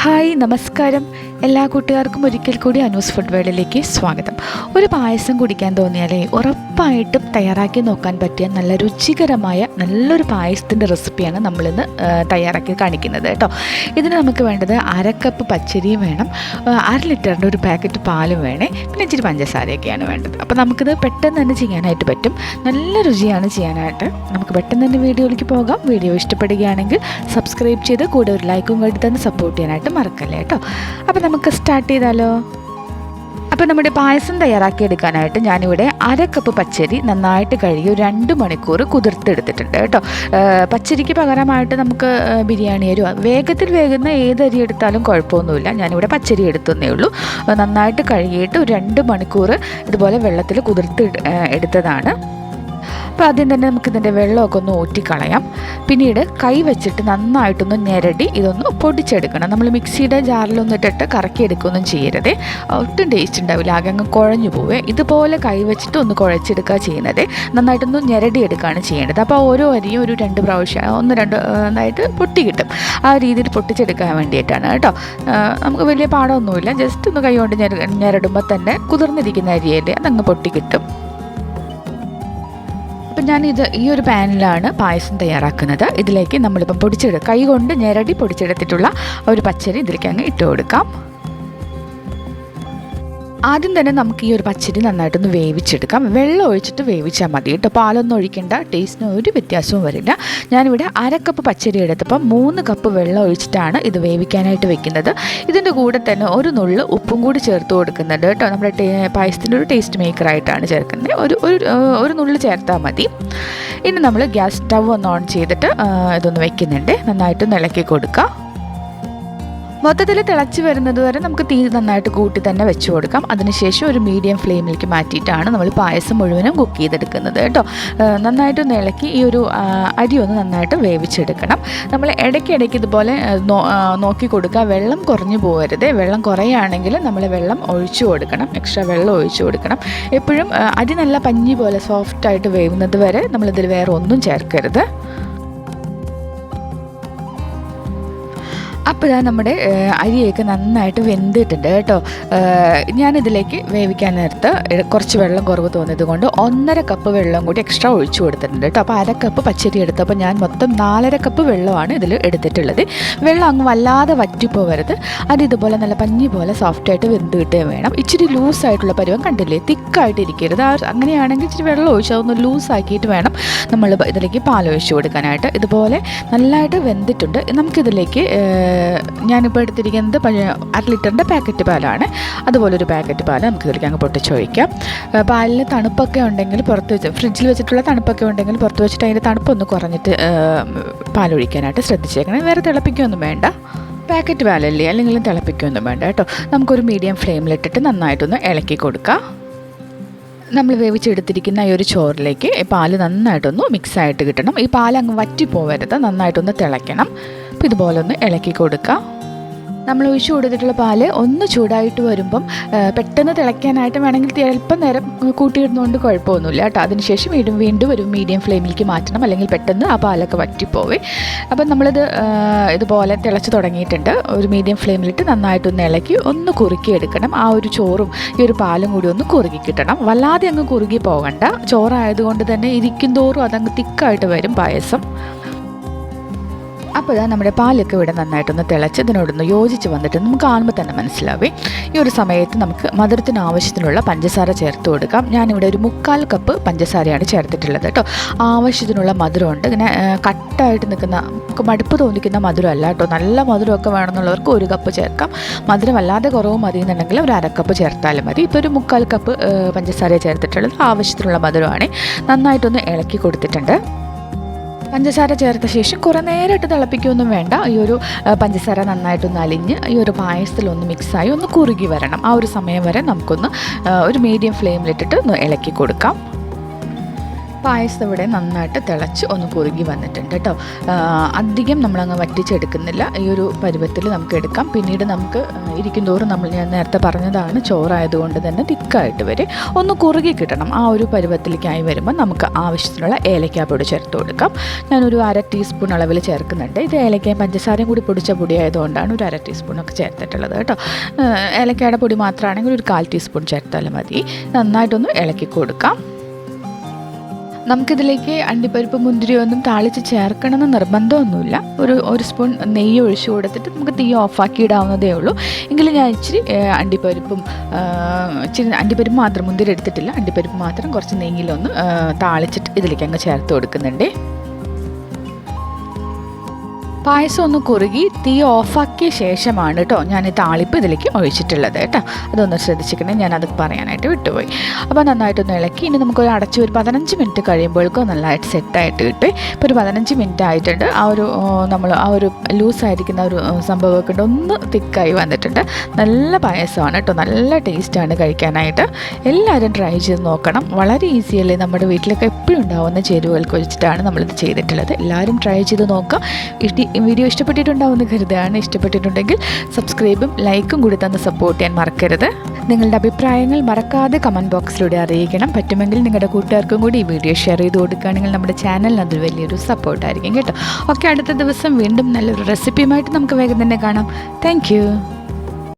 Hi നമസ്കാരം. എല്ലാ കൂട്ടുകാർക്കും ഒരിക്കൽ കൂടി അനൂസ് ഫുഡ് വേൾഡിലേക്ക് സ്വാഗതം. ഒരു പായസം കുടിക്കാൻ തോന്നിയാലേ ഉറപ്പായിട്ടും തയ്യാറാക്കി നോക്കാൻ പറ്റിയ നല്ല രുചികരമായ നല്ലൊരു പായസത്തിൻ്റെ റെസിപ്പിയാണ് നമ്മളിന്ന് തയ്യാറാക്കി കാണിക്കുന്നത് കേട്ടോ. ഇതിന് നമുക്ക് വേണ്ടത് 1/2 കപ്പ് പച്ചരിയും വേണം, 1/2 ലിറ്ററിൻ്റെ ഒരു പാക്കറ്റ് പാലും വേണേ, പിന്നെ ഇച്ചിരി പഞ്ചസാരയൊക്കെയാണ് വേണ്ടത്. അപ്പോൾ നമുക്കിത് പെട്ടെന്ന് തന്നെ ചെയ്യാനായിട്ട് പറ്റും. നല്ല രുചിയാണ് ചെയ്യാനായിട്ട്. നമുക്ക് പെട്ടെന്ന് തന്നെ വീഡിയോയിലേക്ക് പോകാം. വീഡിയോ ഇഷ്ടപ്പെടുകയാണെങ്കിൽ സബ്സ്ക്രൈബ് ചെയ്ത് കൂടെ ഒരു ലൈക്കും കൂടി തന്നെ സപ്പോർട്ട് ചെയ്യാനായിട്ട് മറക്കല്ലേ കേട്ടോ. അപ്പോൾ നമുക്ക് സ്റ്റാർട്ട് ചെയ്താലോ. അപ്പോൾ നമ്മുടെ പായസം തയ്യാറാക്കിയെടുക്കാനായിട്ട് ഞാനിവിടെ 1/2 കപ്പ് പച്ചരി നന്നായിട്ട് കഴുകി ഒരു 2 മണിക്കൂർ കുതിർത്തെടുത്തിട്ടുണ്ട് കേട്ടോ. പച്ചരിക്ക് പകരമായിട്ട് നമുക്ക് ബിരിയാണി അരി വേഗത്തിൽ വേകുന്ന ഏത് അരി എടുത്താലും കുഴപ്പമൊന്നുമില്ല. ഞാനിവിടെ പച്ചരി എടുത്തതേ ഉള്ളൂ. നന്നായിട്ട് കഴുകിയിട്ട് ഒരു 2 മണിക്കൂർ ഇതുപോലെ വെള്ളത്തിൽ കുതിർത്ത് എടുത്തതാണ്. അപ്പോൾ ആദ്യം തന്നെ നമുക്കിതിൻ്റെ വെള്ളമൊക്കെ ഒന്ന് ഊറ്റിക്കളയാം. പിന്നീട് കൈ വെച്ചിട്ട് നന്നായിട്ടൊന്ന് ഞെരടി ഇതൊന്ന് പൊടിച്ചെടുക്കണം. നമ്മൾ മിക്സിയുടെ ജാറിലൊന്നും ഇട്ടിട്ട് കറക്കിയെടുക്കുകയൊന്നും ചെയ്യരുത്, ഒട്ടും ടേസ്റ്റ് ഉണ്ടാവില്ല, ആകെ അങ്ങ് കുഴഞ്ഞു പോവേ. ഇതുപോലെ കൈ വെച്ചിട്ട് ഒന്ന് കുഴച്ചെടുക്കുക ചെയ്യുന്നത്. നന്നായിട്ടൊന്ന് ഞെരടിയെടുക്കുകയാണ് ചെയ്യേണ്ടത്. അപ്പോൾ ഓരോ അരിയും ഒരു 2 പ്രാവശ്യം 1-2 നന്നായിട്ട് പൊട്ടി കിട്ടും. ആ രീതിയിൽ പൊട്ടിച്ചെടുക്കാൻ വേണ്ടിയിട്ടാണ് കേട്ടോ. നമുക്ക് വലിയ പാടമൊന്നുമില്ല, ജസ്റ്റ് ഒന്ന് കൈ കൊണ്ട് ഞെരടുമ്പോൾ തന്നെ കുതിർന്നിരിക്കുന്ന അരിയല്ലേ അതങ്ങ് പൊട്ടി കിട്ടും. അപ്പം ഈ ഒരു പാനിലാണ് പായസം തയ്യാറാക്കുന്നത്. ഇതിലേക്ക് നമ്മളിപ്പം കൈ കൊണ്ട് ഞെരടി പൊടിച്ചെടുത്തിട്ടുള്ള ഒരു പച്ചരി ഇതിലേക്ക് അങ്ങ് ഇട്ട് കൊടുക്കാം. ആദ്യം തന്നെ നമുക്ക് ഈ ഒരു പച്ചരി നന്നായിട്ടൊന്ന് വേവിച്ചെടുക്കാം. വെള്ളം ഒഴിച്ചിട്ട് വേവിച്ചാൽ മതി കേട്ടോ, പാലൊന്നും ഒഴിക്കേണ്ട, ടേസ്റ്റിന് ഒരു വ്യത്യാസവും വരില്ല. ഞാനിവിടെ 1/2 കപ്പ് പച്ചരി എടുത്തപ്പോൾ 3 കപ്പ് വെള്ളം ഒഴിച്ചിട്ടാണ് ഇത് വേവിക്കാനായിട്ട് വെക്കുന്നത്. ഇതിൻ്റെ കൂടെ തന്നെ ഒരു നുള്ള് ഉപ്പും കൂടി ചേർത്ത് കൊടുക്കുന്നുണ്ട് കേട്ടോ. നമ്മുടെ പായസത്തിൻ്റെ ഒരു ടേസ്റ്റ് മേക്കറായിട്ടാണ് ചേർക്കുന്നത്. ഒരു നുള്ള് ചേർത്താൽ മതി. ഇനി നമ്മൾ ഗ്യാസ് സ്റ്റവ് ഒന്ന് ഓൺ ചെയ്തിട്ട് ഇതൊന്ന് വെക്കുന്നുണ്ട്. നന്നായിട്ട് ഇളക്കി കൊടുക്കുക. മൊത്തത്തിൽ തിളച്ച് വരുന്നത് വരെ നമുക്ക് തീ നന്നായിട്ട് കൂട്ടി തന്നെ വെച്ച് കൊടുക്കാം. അതിനുശേഷം ഒരു മീഡിയം ഫ്ലെയിമിലേക്ക് മാറ്റിയിട്ടാണ് നമ്മൾ പായസം മുഴുവനും കുക്ക് ചെയ്തെടുക്കുന്നത് കേട്ടോ. നന്നായിട്ടൊന്ന് ഇളക്കി ഈ ഒരു അരി ഒന്ന് നന്നായിട്ട് വേവിച്ചെടുക്കണം. നമ്മൾ ഇടയ്ക്കിടയ്ക്ക് ഇതുപോലെ നോക്കി കൊടുക്കുക, വെള്ളം കുറഞ്ഞു പോകരുത്. വെള്ളം കുറയുകയാണെങ്കിൽ നമ്മൾ വെള്ളം ഒഴിച്ചു കൊടുക്കണം, എക്സ്ട്രാ വെള്ളം ഒഴിച്ചു കൊടുക്കണം. എപ്പോഴും അരി നല്ല പഞ്ഞി പോലെ സോഫ്റ്റായിട്ട് വേവുന്നത് വരെ നമ്മളിതിൽ വേറെ ഒന്നും ചേർക്കരുത്. അപ്പോഴാണ് നമ്മുടെ അരിയൊക്കെ നന്നായിട്ട് വെന്തിട്ടുണ്ട് കേട്ടോ. ഞാനിതിലേക്ക് വേവിക്കാൻ നേരത്ത് കുറച്ച് വെള്ളം കുറവ് തോന്നിയത് കൊണ്ട് 1.5 കപ്പ് വെള്ളം കൂടി എക്സ്ട്രാ ഒഴിച്ചു കൊടുത്തിട്ടുണ്ട് കേട്ടോ. അപ്പോൾ 1/2 കപ്പ് പച്ചരി എടുത്തപ്പോൾ ഞാൻ മൊത്തം 4.5 കപ്പ് വെള്ളമാണ് ഇതിൽ എടുത്തിട്ടുള്ളത്. വെള്ളം അങ്ങ് വല്ലാതെ വറ്റിപ്പോവരുത്. അത് ഇതുപോലെ നല്ല പഞ്ഞി പോലെ സോഫ്റ്റായിട്ട് വെന്ത് കിട്ടുകയും വേണം. ഇച്ചിരി ലൂസായിട്ടുള്ള പരുവം കണ്ടില്ലേ, തിക്കായിട്ടിരിക്കരുത്. അങ്ങനെയാണെങ്കിൽ ഇച്ചിരി വെള്ളം ഒഴിച്ച് അതൊന്ന് ലൂസാക്കിയിട്ട് വേണം നമ്മൾ ഇതിലേക്ക് പാലൊഴിച്ച് കൊടുക്കാനായിട്ട്. ഇതുപോലെ നല്ലതായിട്ട് വെന്തിട്ടുണ്ട്. നമുക്കിതിലേക്ക് ഞാനിപ്പോൾ എടുത്തിരിക്കുന്നത് 1/2 ലിറ്ററിൻ്റെ പാക്കറ്റ് പാലാണ്. അതുപോലെ ഒരു പാക്കറ്റ് പാൽ നമുക്കിതിലേക്ക് അങ്ങ് പൊട്ടിച്ചൊഴിക്കാം. പാലിന് തണുപ്പൊക്കെ ഉണ്ടെങ്കിൽ പുറത്ത് വെച്ച് ഫ്രിഡ്ജിൽ വെച്ചിട്ടുള്ള തണുപ്പൊക്കെ ഉണ്ടെങ്കിൽ പുറത്ത് വെച്ചിട്ട് അതിൻ്റെ തണുപ്പൊന്ന് കുറഞ്ഞിട്ട് പാലൊഴിക്കാനായിട്ട് ശ്രദ്ധിച്ചേക്കണം. വേറെ തിളപ്പിക്കുകയൊന്നും വേണ്ട, പാക്കറ്റ് പാലല്ലേ, അല്ലെങ്കിൽ തിളപ്പിക്കുകയൊന്നും വേണ്ട കേട്ടോ. നമുക്കൊരു മീഡിയം ഫ്ലെയിമിലിട്ടിട്ട് നന്നായിട്ടൊന്ന് ഇളക്കി കൊടുക്കാം. നമ്മൾ വേവിച്ചെടുത്തിരിക്കുന്ന ഈ ഒരു ചോറിലേക്ക് പാല് നന്നായിട്ടൊന്ന് മിക്സായിട്ട് കിട്ടണം. ഈ പാൽ അങ്ങ് വറ്റിപ്പോവരുത്, നന്നായിട്ടൊന്ന് തിളയ്ക്കണം. അപ്പോൾ ഇതുപോലെ ഒന്ന് ഇളക്കി കൊടുക്കുക. നമ്മൾ ഒഴിച്ചു കൊടുത്തിട്ടുള്ള പാല് ഒന്ന് ചൂടായിട്ട് വരുമ്പം പെട്ടെന്ന് തിളയ്ക്കാനായിട്ട് വേണമെങ്കിൽ അല്പം നേരം കൂട്ടിയിടുന്നതുകൊണ്ട് കുഴപ്പമൊന്നുമില്ല കേട്ടോ. അതിനുശേഷം വീണ്ടും ഒരു മീഡിയം ഫ്ലെയിമിലേക്ക് മാറ്റണം, അല്ലെങ്കിൽ പെട്ടെന്ന് ആ പാലൊക്കെ വറ്റിപ്പോവേ. അപ്പം നമ്മളിത് ഇതുപോലെ തിളച്ച് തുടങ്ങിയിട്ടുണ്ട്. ഒരു മീഡിയം ഫ്ലെയിമിലിട്ട് നന്നായിട്ടൊന്ന് ഇളക്കി ഒന്ന് കുറുക്കിയെടുക്കണം. ആ ഒരു ചോറും ഈ ഒരു പാലും കൂടി ഒന്ന് കുറുകി കിട്ടണം. വല്ലാതെ അങ്ങ് കുറുകി പോകണ്ട. ചോറായതുകൊണ്ട് തന്നെ ഇരിക്കും തോറും അതങ്ങ് തിക്കായിട്ട് വരും പായസം. അപ്പോൾ നമ്മുടെ പാലൊക്കെ ഇവിടെ നന്നായിട്ടൊന്ന് തിളച്ച് ഇതിനോടൊന്ന് യോജിച്ച് വന്നിട്ട് നമുക്ക് കാണുമ്പോൾ തന്നെ മനസ്സിലാവേ. ഈ ഒരു സമയത്ത് നമുക്ക് മധുരത്തിന് ആവശ്യത്തിനുള്ള പഞ്ചസാര ചേർത്ത് കൊടുക്കാം. ഞാനിവിടെ ഒരു 3/4 കപ്പ് പഞ്ചസാരയാണ് ചേർത്തിട്ടുള്ളത് കേട്ടോ. ആവശ്യത്തിനുള്ള മധുരമുണ്ട്. ഇങ്ങനെ കട്ടായിട്ട് നിൽക്കുന്ന നമുക്ക് മടുപ്പ് തോന്നിക്കുന്ന മധുരമല്ല കേട്ടോ. നല്ല മധുരമൊക്കെ വേണമെന്നുള്ളവർക്ക് 1 കപ്പ് ചേർക്കാം. മധുരം വല്ലാതെ കുറവ് മതി എന്നുണ്ടെങ്കിൽ ഒരു 1/2 കപ്പ് ചേർത്താലും മതി. ഇപ്പോൾ ഒരു 3/4 കപ്പ് പഞ്ചസാര ചേർത്തിട്ടുള്ളത്. ആവശ്യത്തിനുള്ള മധുരമാണ്. നന്നായിട്ടൊന്ന് ഇളക്കി കൊടുത്തിട്ടുണ്ട്. പഞ്ചസാര ചേർത്ത ശേഷം കുറേ നേരമായിട്ട് തിളപ്പിക്കുകയൊന്നും വേണ്ട. ഈ ഒരു പഞ്ചസാര നന്നായിട്ടൊന്ന് അലിഞ്ഞ് ഈ ഒരു പായസത്തിലൊന്ന് മിക്സായി ഒന്ന് കുറുകി വരണം. ആ ഒരു സമയം വരെ നമുക്കൊന്ന് ഒരു മീഡിയം ഫ്ലെയിമിലിട്ടിട്ട് ഒന്ന് ഇളക്കി കൊടുക്കാം. പായസം ഇവിടെ നന്നായിട്ട് തിളച്ച് ഒന്ന് കുറുകി വന്നിട്ടുണ്ട് കേട്ടോ. അധികം നമ്മളങ്ങ് വറ്റിച്ചെടുക്കുന്നില്ല. ഈ ഒരു പരുവത്തിൽ നമുക്ക് എടുക്കാം. പിന്നീട് നമുക്ക് ഇരിക്കും തോറും ഞാൻ നേരത്തെ പറഞ്ഞതാണ്, ചോറായതുകൊണ്ട് തന്നെ തിക്കായിട്ട് വരെ ഒന്ന് കുറുകി കിട്ടണം. ആ ഒരു പരുവത്തിലേക്കായി വരുമ്പോൾ നമുക്ക് ആവശ്യത്തിനുള്ള ഏലക്കാപ്പൊടി ചേർത്ത് കൊടുക്കാം. ഞാനൊരു 1/2 ടീസ്പൂൺ അളവിൽ ചേർക്കുന്നുണ്ട്. ഇത് ഏലക്കയും പഞ്ചസാരയും കൂടി പൊടിച്ച പൊടി ആയതുകൊണ്ടാണ് ഒരു 1/2 ടീസ്പൂണൊക്കെ ചേർത്തിട്ടുള്ളത് കേട്ടോ. ഏലക്കയുടെ പൊടി മാത്രമാണെങ്കിൽ ഒരു 1/4 ടീസ്പൂൺ ചേർത്താലും മതി. നന്നായിട്ടൊന്ന് ഇളക്കി കൊടുക്കാം. നമുക്കിതിലേക്ക് അണ്ടിപ്പരിപ്പ് മുന്തിരിയൊന്നും താളിച്ച് ചേർക്കണമെന്ന് നിർബന്ധമൊന്നുമില്ല. ഒരു സ്പൂൺ നെയ്യ് ഒഴിച്ചു കൊടുത്തിട്ട് നമുക്ക് തീ ഓഫാക്കി ഇടാവുന്നതേ ഉള്ളൂ. എങ്കിലും ഞാൻ ഇച്ചിരി അണ്ടിപ്പരിപ്പ് മാത്രം, മുന്തിരി എടുത്തിട്ടില്ല, അണ്ടിപ്പരിപ്പ് മാത്രം കുറച്ച് നെയ്യിലൊന്ന് താളിച്ചിട്ട് ഇതിലേക്ക് അങ്ങ് ചേർത്ത് കൊടുക്കുന്നുണ്ട്. പായസം ഒന്ന് കുറുകി തീ ഓഫാക്കിയ ശേഷമാണ് കേട്ടോ ഞാൻ ഈ താളിപ്പ് ഇതിലേക്ക് ഒഴിച്ചിട്ടുള്ളത് കേട്ടോ. അതൊന്ന് ശ്രദ്ധിച്ചിരിക്കണേ, ഞാനത് പറയാനായിട്ട് വിട്ടുപോയി. അപ്പോൾ നന്നായിട്ടൊന്ന് ഇളക്കി ഇനി നമുക്കൊരു അടച്ച് ഒരു 15 മിനിറ്റ് കഴിയുമ്പോഴേക്കും നല്ലതായിട്ട് സെറ്റായിട്ട് കിട്ടും. ഇപ്പോൾ ഒരു 15 മിനിറ്റ് ആയിട്ടുണ്ട്. ആ ഒരു ലൂസായിരിക്കുന്ന ഒരു സംഭവമൊക്കെ ഉണ്ട്, ഒന്ന് തിക്കായി വന്നിട്ടുണ്ട്. നല്ല പായസമാണ് കേട്ടോ, നല്ല ടേസ്റ്റാണ് കഴിക്കാനായിട്ട്. എല്ലാവരും ട്രൈ ചെയ്ത് നോക്കണം. വളരെ ഈസിയല്ലേ, നമ്മുടെ വീട്ടിലൊക്കെ എപ്പോഴും ഉണ്ടാവുന്ന ചേരുവകൾക്ക് വെച്ചിട്ടാണ് നമ്മളിത് ചെയ്തിട്ടുള്ളത്. എല്ലാവരും ട്രൈ ചെയ്ത് നോക്കുക. വീഡിയോ ഇഷ്ടപ്പെട്ടിട്ടുണ്ടാവുമെന്ന് കരുതുകയാണ്. ഇഷ്ടപ്പെട്ടിട്ടുണ്ടെങ്കിൽ സബ്സ്ക്രൈബും ലൈക്കും കൂടി തന്ന് സപ്പോർട്ട് ചെയ്യാൻ മറക്കരുത്. നിങ്ങളുടെ അഭിപ്രായങ്ങൾ മറക്കാതെ കമൻറ്റ് ബോക്സിലൂടെ അറിയിക്കണം. പറ്റുമെങ്കിൽ നിങ്ങളുടെ കൂട്ടുകാർക്കും കൂടി ഈ വീഡിയോ ഷെയർ ചെയ്ത് കൊടുക്കുകയാണെങ്കിൽ നമ്മുടെ ചാനലിന് അതൊരു വലിയൊരു സപ്പോർട്ടായിരിക്കും കേട്ടോ. ഓക്കെ, അടുത്ത ദിവസം വീണ്ടും നല്ലൊരു റെസിപ്പിയുമായിട്ട് നമുക്ക് വേഗം തന്നെ കാണാം. താങ്ക്